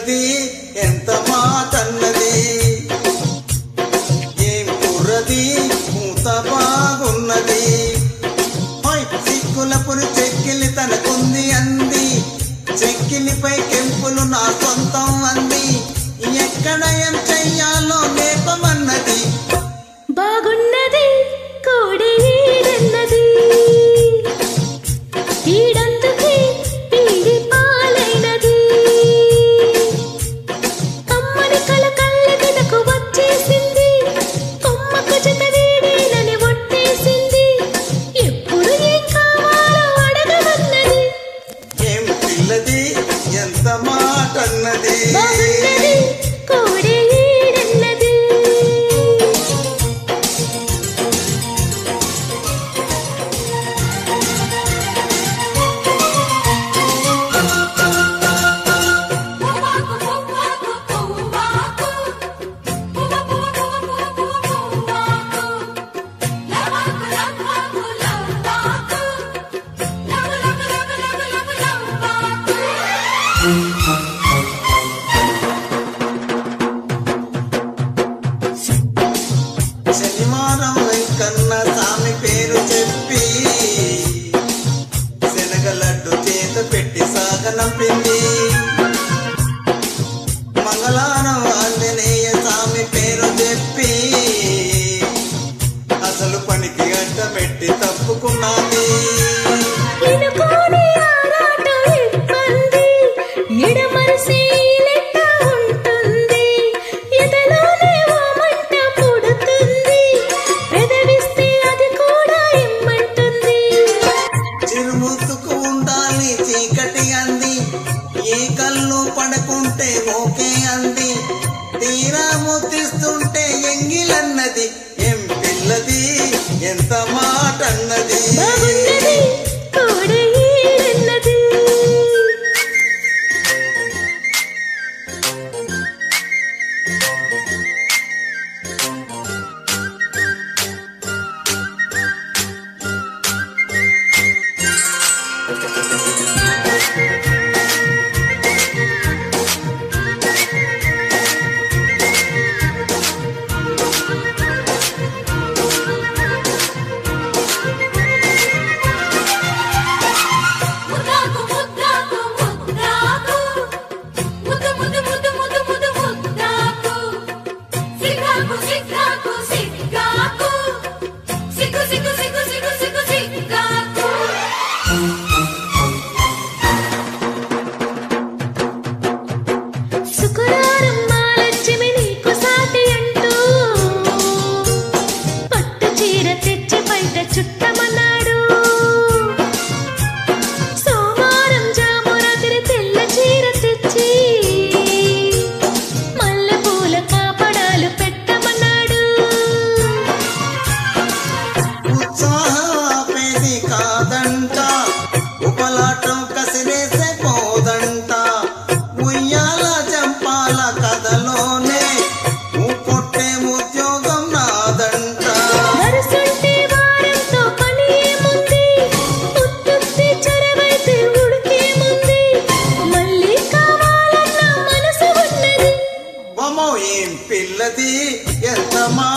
పిల్లది ఎంత మాటన్నది ఏం కుర్రది మూత బాగున్నది సిక్కుల పురి చెక్కిలి తనకుంది అంది చెక్కిలిపై కెంపులు నా సొంతం అంది ఎక్కడ ఏం చెయ్యాలో నేపమన్నది బాగున్నది కోడి ఈడన్నది ఈడందుకే ఈడి పాలైనది కమ్మని కల కళ్ళెదకు వచ్చేసింది కొమ్మకు జత వీడేనని ఒట్టేసింది ఎప్పుడు ఏం కావాలో అడగవన్నది ఏం పిల్లది ఎంత మాటన్నది బాగున్నది కోడి ఈడన్నది శనివారం వెంకన్న స్వామి పేరు చెప్పి శనగలడ్డు చేత పెట్టి సాగనంపింది మంగళవారం ఆంజనేయ స్వామి పేరు చెప్పి అసలు పనికి గంట పెట్టి తప్పుకున్నది ఇనుకోని ఆరాటం ఇబ్బంది ఎడమరిసి లెక్క ఉంటుంది ఎదలోనే ఓ మంట పుడుతుంది పెదవిస్తే అది కూడా ఇమ్మంటుంది చిరుముతుకు ఉండాలి చీకటి అంది ఏ కళ్ళు పడకుంటే ఓకే అంది తీరా ముద్దిస్తుంటే ఎంగిలన్నది ఏం పిల్లది ఎంత మాటన్నది బాగున్నది కోడి ఈడన్నది ముద్దాకు ముద్దాకు ముద్దాకు ముద్దు ముద్దు ముద్దు ముద్దు ముద్దు ముద్దాకు సిగ్గాకు సిగ్గాకు సిగ్గాకు సిగ్గు సిగ్గు సిగ్గు సిగ్గు సిగ్గు సిగ్గాకు శుక్రవారం మాలక్ష్మి నీకు సాటి అంటూ పట్టు చీర తెచ్చి బయట చుట్టమన్నాడు సోమవారం జామురాత్రి తెల్ల చీర తెచ్చి మల్లెపూల కాపడాలు పెట్టమన్నాడు ఉత్సాహం ఆపేది కాదంట ఉపలాటం కసిరేసే పోదంట ఉయ్యాల చంపాల కథలోనే కొట్టే ఉద్యోగం నాదంట వరుసంటే వారంతో పని ఏముంది ఉత్తుత్తి చొరవైతే ఉడికేముంది మళ్ళీ కావాలన్న మనసు ఉన్నది బొమ్మ ఏం పిల్లది ఎంత మా